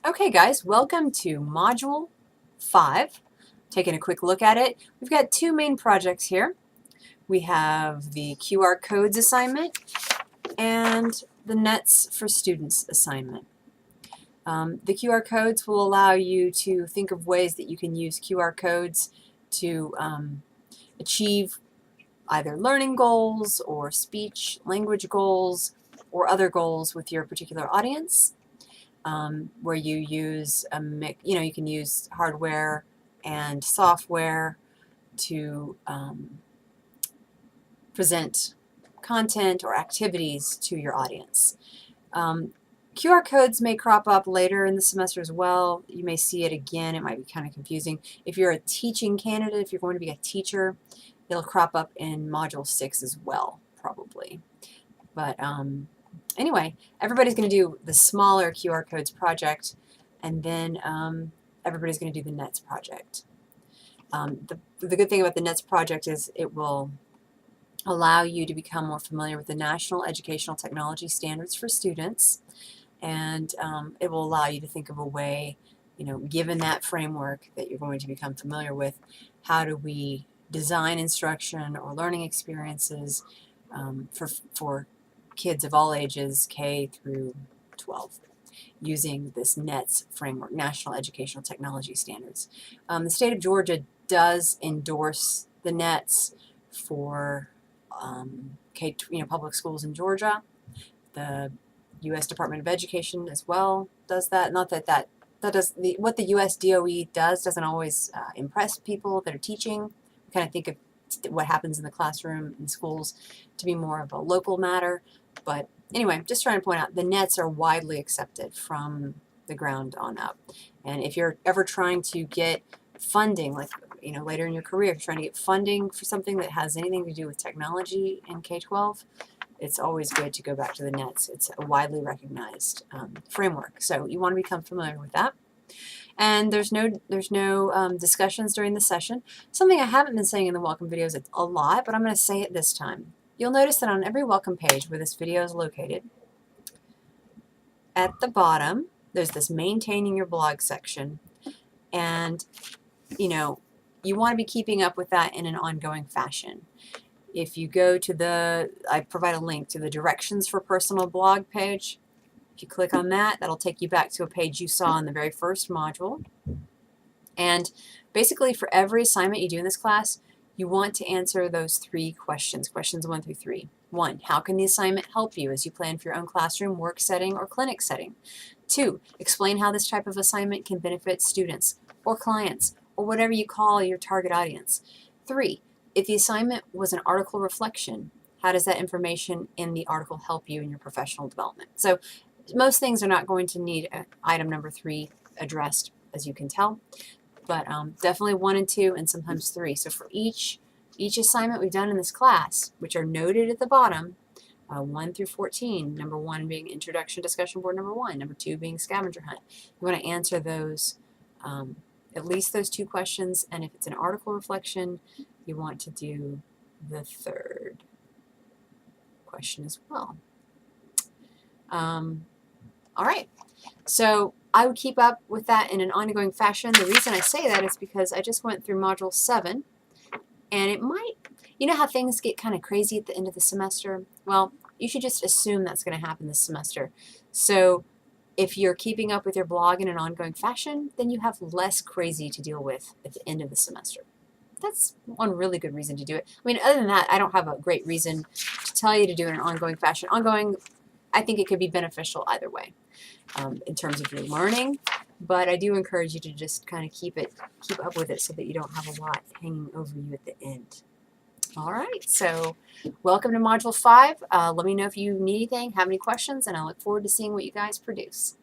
Okay guys, welcome to Module 5. Taking a quick look at it, we've got two main projects here. We have the QR codes assignment and the Nets for Students assignment. The QR codes will allow you to think of ways that you can use QR codes to achieve either learning goals or speech language goals or other goals with your particular audience. Where you use a mix, you can use hardware and software to present content or activities to your audience. QR codes may crop up later in the semester as well. You may see it again. It might be kind of confusing. If you're a teaching candidate, if you're going to be a teacher, it'll crop up in Module 6 as well, probably. But anyway, everybody's going to do the smaller QR codes project, and then everybody's going to do the NETS project. The good thing about the NETS project is it will allow you to become more familiar with the National Educational Technology Standards for students, and it will allow you to think of a way, given that framework that you're going to become familiar with, how do we design instruction or learning experiences for kids of all ages, K through 12, using this NETS framework, National Educational Technology Standards. The state of Georgia does endorse the NETS for public schools in Georgia. The U.S. Department of Education as well does that. Not that what the U.S. DOE doesn't always impress people that are teaching. We kind of think of what happens in the classroom in schools to be more of a local matter. But anyway, just trying to point out the NETS are widely accepted from the ground on up. And if you're ever trying to get funding, like later in your career, if you're trying to get funding for something that has anything to do with technology in K-12, it's always good to go back to the NETS. It's a widely recognized framework. So you want to become familiar with that. And there's no discussions during the session. Something I haven't been saying in the welcome videos a lot, but I'm going to say it this time. You'll notice that on every welcome page where this video is located, at the bottom, there's this maintaining your blog section. And, you want to be keeping up with that in an ongoing fashion. If you go to I provide a link to the directions for personal blog page. If you click on that, that'll take you back to a page you saw in the very first module. And basically for every assignment you do in this class, you want to answer those 3 questions, questions 1 through 3. 1, how can the assignment help you as you plan for your own classroom, work setting, or clinic setting? 2, explain how this type of assignment can benefit students or clients or whatever you call your target audience. 3, if the assignment was an article reflection, how does that information in the article help you in your professional development? So most things are not going to need item number 3 addressed, as you can tell. But definitely 1 and 2 and sometimes 3. So for each assignment we've done in this class, which are noted at the bottom, 1 through 14, number 1 being introduction discussion board number 1, number 2 being scavenger hunt. You want to answer those, at least those 2 questions, and if it's an article reflection, you want to do the 3rd question as well. All right, so I would keep up with that in an ongoing fashion. The reason I say that is because I just went through Module 7, and it might, how things get kind of crazy at the end of the semester? Well, you should just assume that's going to happen this semester. So if you're keeping up with your blog in an ongoing fashion, then you have less crazy to deal with at the end of the semester. That's one really good reason to do it. I mean, other than that, I don't have a great reason to tell you to do it in an ongoing fashion. Ongoing, I think it could be beneficial either way in terms of your learning, but I do encourage you to just kind of keep up with it so that you don't have a lot hanging over you at the end. All right, so welcome to Module 5. Let me know if you need anything, have any questions, and I look forward to seeing what you guys produce.